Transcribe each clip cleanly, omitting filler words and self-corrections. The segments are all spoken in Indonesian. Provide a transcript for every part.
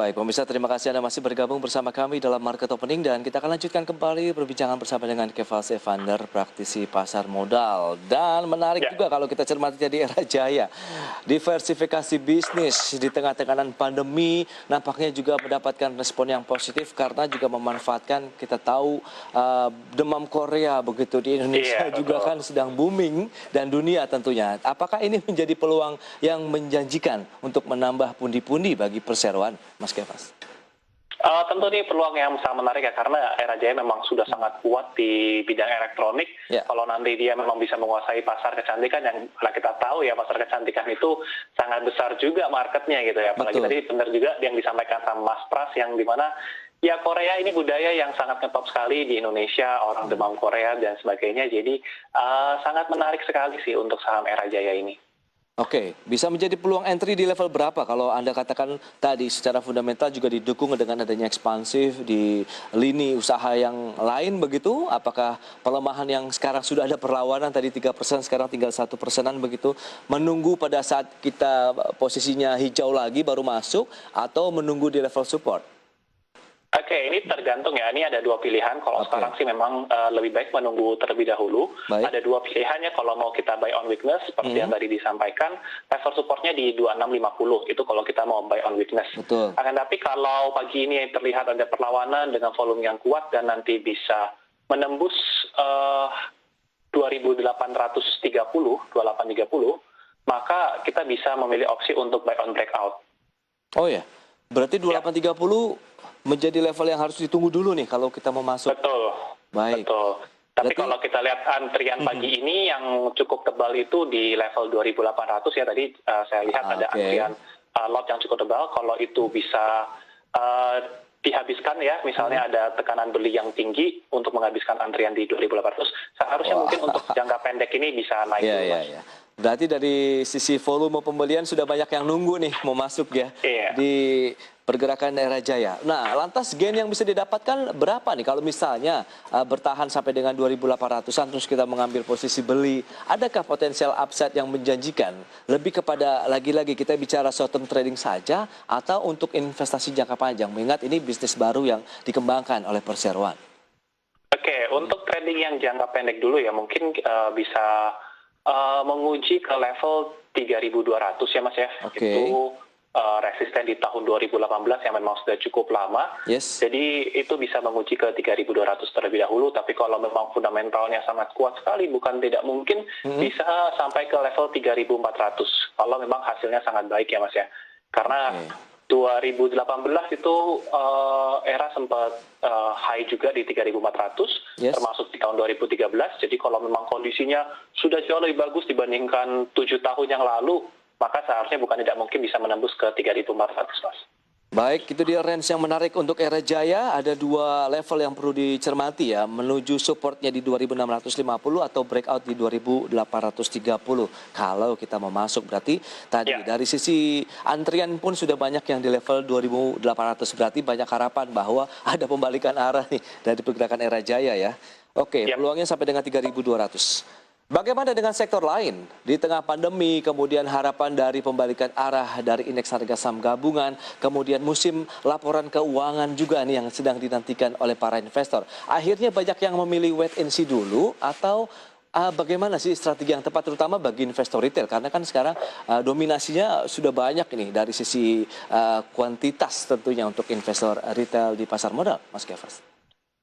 Baik, pemirsa, terima kasih Anda masih bergabung bersama kami dalam Market Opening, dan kita akan lanjutkan kembali perbincangan bersama dengan Kevals Evander, praktisi pasar modal. Dan menarik juga kalau kita cermati jadi era jaya. Diversifikasi bisnis di tengah tekanan pandemi nampaknya juga mendapatkan respon yang positif karena juga memanfaatkan, kita tahu demam Korea begitu di Indonesia juga kan sedang booming, dan dunia tentunya. Apakah ini menjadi peluang yang menjanjikan untuk menambah pundi-pundi bagi perseroan, Mas Kevas? Tentu ini peluang yang sangat menarik ya, karena era jaya memang sudah sangat kuat di bidang elektronik. Kalau nanti dia memang bisa menguasai pasar kecantikan, yang kita tahu ya, pasar kecantikan itu sangat besar juga marketnya gitu ya. Apalagi tadi benar juga yang disampaikan sama Mas Pras, yang dimana ya Korea ini budaya yang sangat ngetop sekali di Indonesia, orang demam Korea dan sebagainya. Jadi sangat menarik sekali sih untuk saham era jaya ini. Oke, bisa menjadi peluang entry di level berapa kalau Anda katakan tadi secara fundamental juga didukung dengan adanya ekspansif di lini usaha yang lain begitu? Apakah pelemahan yang sekarang sudah ada perlawanan tadi 3%, sekarang tinggal 1%-an begitu, menunggu pada saat kita posisinya hijau lagi baru masuk, atau menunggu di level support? Oke, ini tergantung ya. Ini ada dua pilihan. Kalau sekarang sih memang lebih baik menunggu terlebih dahulu. Ada dua pilihannya kalau mau kita buy on weakness, seperti yang tadi disampaikan, level supportnya di 2650. Itu kalau kita mau buy on weakness. Akan tapi kalau pagi ini terlihat ada perlawanan dengan volume yang kuat dan nanti bisa menembus 2830, maka kita bisa memilih opsi untuk buy on breakout. Oh ya, berarti 2830 menjadi level yang harus ditunggu dulu nih kalau kita mau masuk. Betul. Baik. Betul. Tapi kalau kita lihat antrian pagi ini yang cukup tebal itu di level 2800 ya, tadi saya lihat ada antrian lot yang cukup tebal. Kalau itu bisa dihabiskan ya, misalnya ada tekanan beli yang tinggi untuk menghabiskan antrian di 2800, seharusnya mungkin untuk jangka pendek ini bisa naik dulu, Mas. Berarti dari sisi volume pembelian sudah banyak yang nunggu nih mau masuk ya di pergerakan era jaya. Nah, lantas gain yang bisa didapatkan berapa nih kalau misalnya bertahan sampai dengan 2800-an terus kita mengambil posisi beli? Adakah potensial upside yang menjanjikan? Lebih kepada lagi-lagi kita bicara short term trading saja atau untuk investasi jangka panjang? Mengingat ini bisnis baru yang dikembangkan oleh perseroan. Oke, untuk trading yang jangka pendek dulu ya, mungkin bisa menguji ke level 3200 ya Mas ya. Itu resisten di tahun 2018 yang memang sudah cukup lama. Jadi itu bisa menguji ke 3200 terlebih dahulu, tapi kalau memang fundamentalnya sangat kuat sekali, bukan tidak mungkin bisa sampai ke level 3400 kalau memang hasilnya sangat baik ya Mas ya. Karena 2018 itu era sempat high juga di 3400, termasuk di tahun 2013. Jadi kalau memang kondisinya sudah jauh lebih bagus dibandingkan 7 tahun yang lalu, maka seharusnya bukan tidak mungkin bisa menembus ke 3400, Mas. Baik, itu dia range yang menarik untuk era jaya. Ada dua level yang perlu dicermati ya, menuju supportnya di 2650 atau breakout di 2830 kalau kita mau masuk. Berarti tadi dari sisi antrian pun sudah banyak yang di level 2800, berarti banyak harapan bahwa ada pembalikan arah nih dari pergerakan era jaya ya. Oke, peluangnya sampai dengan 3200. Bagaimana dengan sektor lain? Di tengah pandemi, kemudian harapan dari pembalikan arah dari indeks harga saham gabungan, kemudian musim laporan keuangan juga nih yang sedang dinantikan oleh para investor. Akhirnya banyak yang memilih wait and see dulu, atau bagaimana sih strategi yang tepat terutama bagi investor retail? Karena kan sekarang dominasinya sudah banyak nih dari sisi kuantitas tentunya untuk investor retail di pasar modal, Mas Kevas.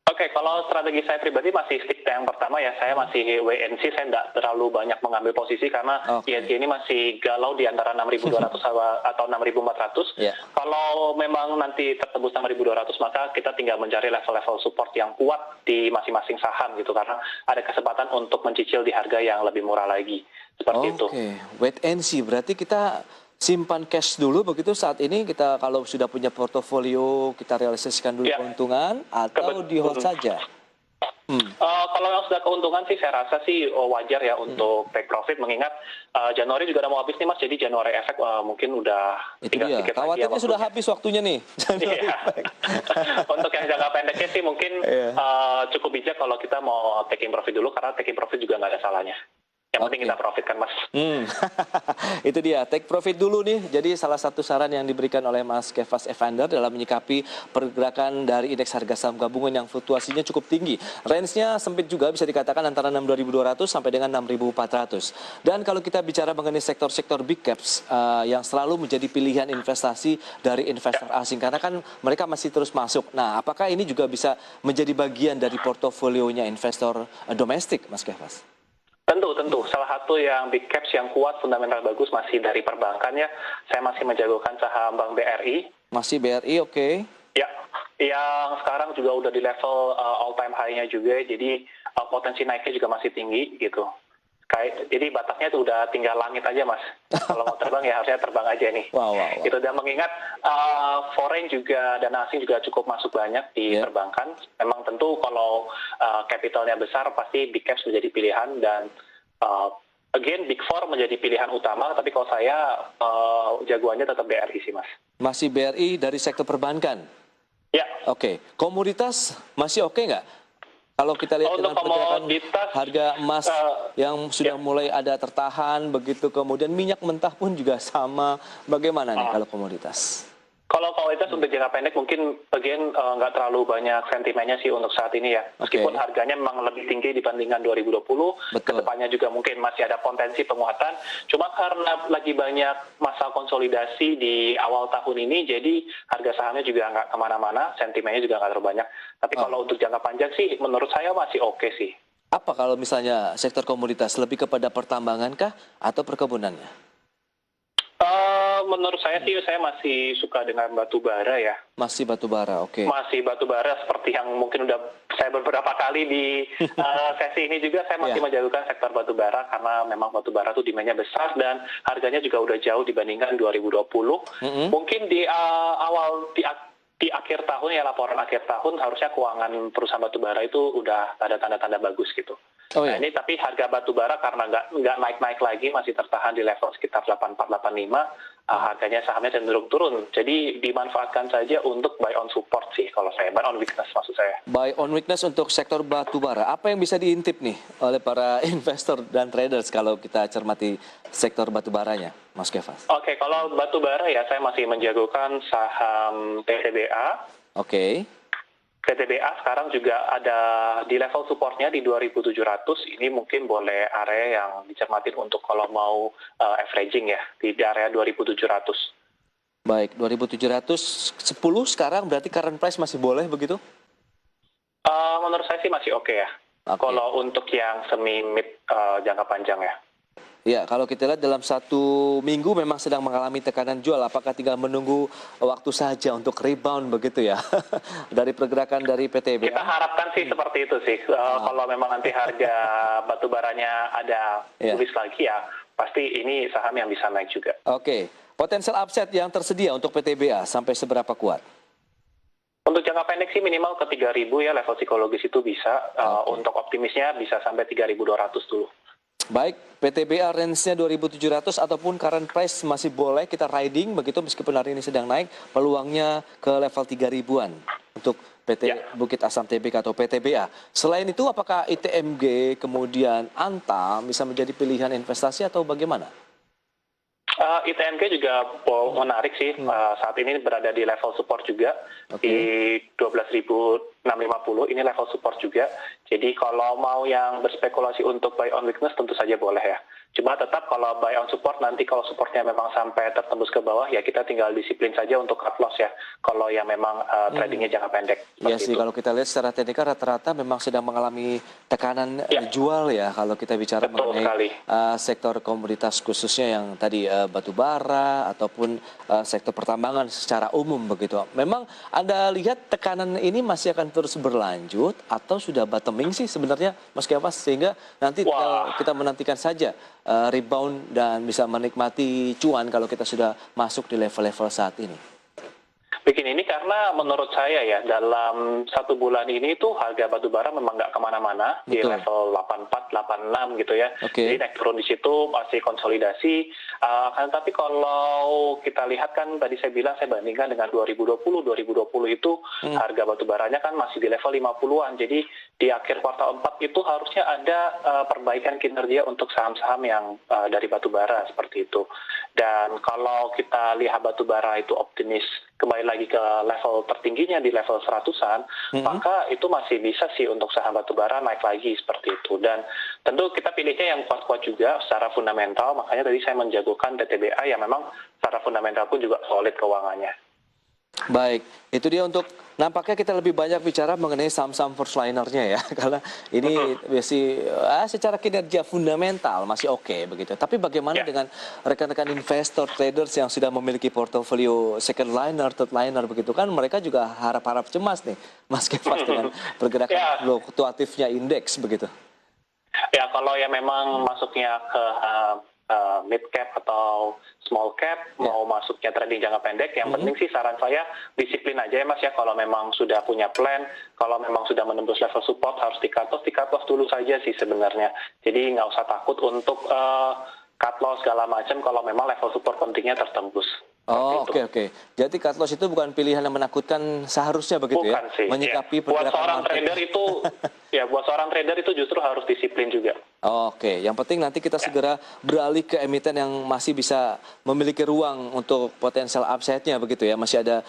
Oke, kalau strategi saya pribadi masih stick yang pertama ya, saya masih wait and see, saya tidak terlalu banyak mengambil posisi karena IHSG ini masih galau di antara 6.200 atau 6.400. Kalau memang nanti tertembus 6.200, maka kita tinggal mencari level-level support yang kuat di masing-masing saham gitu, karena ada kesempatan untuk mencicil di harga yang lebih murah lagi, seperti itu. Oke, wait and see, berarti kita simpan cash dulu begitu saat ini, kita kalau sudah punya portofolio kita realisasikan dulu keuntungan atau di hold saja? Kalau yang sudah keuntungan sih saya rasa sih wajar ya untuk take profit, mengingat Januari juga udah mau habis nih Mas, jadi Januari efek mungkin udah tinggal sedikit lagi ya. Khawatirnya sudah habis waktunya nih. Untuk yang jangka pendeknya sih mungkin cukup bijak kalau kita mau taking profit dulu, karena taking profit juga nggak ada salahnya. Yang Yang penting kita profit kan, Mas. Itu dia, take profit dulu nih. Jadi salah satu saran yang diberikan oleh Mas Kefas Evander dalam menyikapi pergerakan dari indeks harga saham gabungan yang fluktuasinya cukup tinggi. Range-nya sempit juga, bisa dikatakan antara 6.200 sampai dengan 6.400. Dan kalau kita bicara mengenai sektor-sektor big caps yang selalu menjadi pilihan investasi dari investor asing, karena kan mereka masih terus masuk. Nah, apakah ini juga bisa menjadi bagian dari portofolionya investor domestik, Mas Kefas? Tentu. Salah satu yang big caps yang kuat, fundamental bagus masih dari perbankan ya. Saya masih menjagokan saham Bank BRI. Masih BRI, oke. Ya, yang sekarang juga udah di level all time high-nya juga, jadi potensi naiknya juga masih tinggi gitu. Jadi batasnya itu udah tinggal langit aja, Mas. Kalau mau terbang ya harusnya terbang aja nih. Wow. Gitu, dan mengingat foreign juga, dana asing juga cukup masuk banyak di perbankan. Memang tentu kalau capitalnya besar pasti big caps menjadi pilihan, dan again big four menjadi pilihan utama. Tapi kalau saya jagoannya tetap BRI sih, Mas. Masih BRI dari sektor perbankan? Ya. Oke. Komoditas masih oke nggak? Kalau kita lihat dengan pergerakan harga emas yang sudah mulai ada tertahan, begitu kemudian minyak mentah pun juga sama. Bagaimana nih kalau komoditas? Kalau komoditas untuk jangka pendek mungkin bagian nggak terlalu banyak sentimennya sih untuk saat ini ya. Meskipun harganya memang lebih tinggi dibandingkan 2020, kedepannya juga mungkin masih ada potensi penguatan. Cuma karena lagi banyak masa konsolidasi di awal tahun ini, jadi harga sahamnya juga nggak kemana-mana, sentimennya juga nggak terlalu banyak. Tapi kalau untuk jangka panjang sih, menurut saya masih oke sih. Apa kalau misalnya sektor komoditas lebih kepada pertambangan kah atau perkebunannya? Menurut saya sih, saya masih suka dengan batu bara ya. Masih batu bara, oke. Masih batu bara seperti yang mungkin udah saya beberapa kali di sesi ini juga, saya masih menjagokan sektor batu bara karena memang batu bara itu demand-nya besar dan harganya juga udah jauh dibandingkan 2020. Mungkin di di akhir tahun ya, laporan akhir tahun harusnya keuangan perusahaan batu bara itu udah ada tanda-tanda bagus gitu. Nah, ini tapi harga batu bara karena nggak naik-naik lagi, masih tertahan di level sekitar 8485, harganya sahamnya cenderung turun. Jadi dimanfaatkan saja untuk buy on support sih kalau saya, buy on weakness maksud saya. Buy on weakness untuk sektor batu bara. Apa yang bisa diintip nih oleh para investor dan traders kalau kita cermati sektor batu baranya, Mas Kefas? Oke, kalau batu bara ya saya masih menjagokan saham PTBA. Oke. PTBA sekarang juga ada di level supportnya di 2.700, ini mungkin boleh area yang dicermatin untuk kalau mau averaging ya, di area 2.700. Baik, 2.710 sekarang berarti current price masih boleh begitu? Menurut saya sih masih oke ya, kalau untuk yang semi-mid jangka panjang ya. Ya, kalau kita lihat dalam satu minggu memang sedang mengalami tekanan jual. Apakah tinggal menunggu waktu saja untuk rebound begitu ya dari pergerakan dari PTBA? Kita harapkan sih seperti itu sih. Kalau memang nanti harga batu baranya ada tulis lagi ya, pasti ini saham yang bisa naik juga. Oke, potensial upside yang tersedia untuk PTBA sampai seberapa kuat? Untuk jangka pendek sih minimal ke 3.000 ya, level psikologis itu bisa. Untuk optimisnya bisa sampai 3.200 dulu. Baik, PTBA range-nya 2.700 ataupun current price masih boleh kita riding begitu meskipun hari ini sedang naik, peluangnya ke level 3.000-an untuk PT Bukit Asam Tbk atau PTBA. Selain itu apakah ITMG kemudian Antam bisa menjadi pilihan investasi atau bagaimana? ITMG juga menarik sih, saat ini berada di level support juga, di 12.650, ini level support juga. Jadi kalau mau yang berspekulasi untuk buy on weakness tentu saja boleh ya. Cuma tetap kalau buy on support, nanti kalau supportnya memang sampai tertembus ke bawah, ya kita tinggal disiplin saja untuk cut loss ya, kalau yang memang tradingnya jangka pendek. Iya sih, kalau kita lihat secara teknikal rata-rata memang sedang mengalami tekanan jual ya, kalau kita bicara mengenai sektor komoditas khususnya yang tadi batu bara ataupun sektor pertambangan secara umum begitu. Memang Anda lihat tekanan ini masih akan terus berlanjut atau sudah bottoming sih sebenarnya Mas Kefas, sehingga nanti kita menantikan saja rebound dan bisa menikmati cuan kalau kita sudah masuk di level-level saat ini? Begini, ini karena menurut saya ya, dalam 1 bulan ini tuh harga batu bara memang nggak kemana-mana di Betul. level 84, 86 gitu ya. Oke. Jadi naik turun di situ masih konsolidasi. Tapi kalau kita lihat kan tadi saya bilang saya bandingkan dengan 2020 itu harga batu baranya kan masih di level 50-an. Jadi di akhir kuartal 4 itu harusnya ada perbaikan kinerja untuk saham-saham yang dari batu bara seperti itu. Dan kalau kita lihat batu bara itu optimis kembali lagi ke level tertingginya di level 100-an, maka itu masih bisa sih untuk saham batubara naik lagi seperti itu. Dan tentu kita pilihnya yang kuat-kuat juga secara fundamental, makanya tadi saya menjagokan DTBA yang memang secara fundamental pun juga solid keuangannya. Baik, itu dia untuk nampaknya kita lebih banyak bicara mengenai saham-saham first linernya ya, karena ini masih secara kinerja fundamental masih oke begitu. Tapi bagaimana dengan rekan-rekan investor traders yang sudah memiliki portofolio second liner, third liner begitu kan, mereka juga harap-harap cemas nih, Mas Kefas dengan pergerakan fluktuatifnya indeks begitu. Ya kalau ya memang masuknya ke mid cap atau small cap, mau masuknya trading jangka pendek, yang penting sih saran saya disiplin aja ya Mas ya. Kalau memang sudah punya plan, kalau memang sudah menembus level support harus di cut loss dulu saja sih sebenarnya. Jadi nggak usah takut untuk cut loss segala macam kalau memang level support pentingnya tertembus. Oh oke. Jadi cut loss itu bukan pilihan yang menakutkan seharusnya begitu bukan ya? Sih, menyikapi buat pergerakan seorang market. trader itu buat seorang trader itu justru harus disiplin juga. Oke, yang penting nanti kita segera beralih ke emiten yang masih bisa memiliki ruang untuk potensial upside-nya begitu ya. Masih ada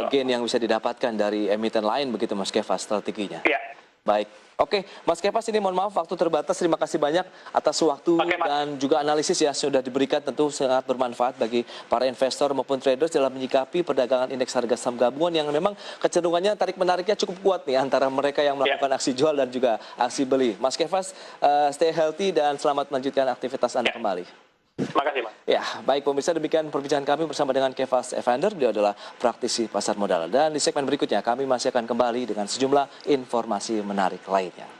gain yang bisa didapatkan dari emiten lain begitu Mas Kefas strateginya. Iya. Baik. Oke, Mas Kefas ini mohon maaf waktu terbatas. Terima kasih banyak atas waktu dan juga analisis ya sudah diberikan, tentu sangat bermanfaat bagi para investor maupun traders dalam menyikapi perdagangan indeks harga saham gabungan yang memang kecenderungannya tarik-menariknya cukup kuat nih antara mereka yang melakukan aksi jual dan juga aksi beli. Mas Kefas, stay healthy dan selamat melanjutkan aktivitas Anda kembali. Terima kasih, Mas. Ya, baik pemirsa, demikian perbincangan kami bersama dengan Kefas Evander. Dia adalah praktisi pasar modal. Dan di segmen berikutnya kami masih akan kembali dengan sejumlah informasi menarik lainnya.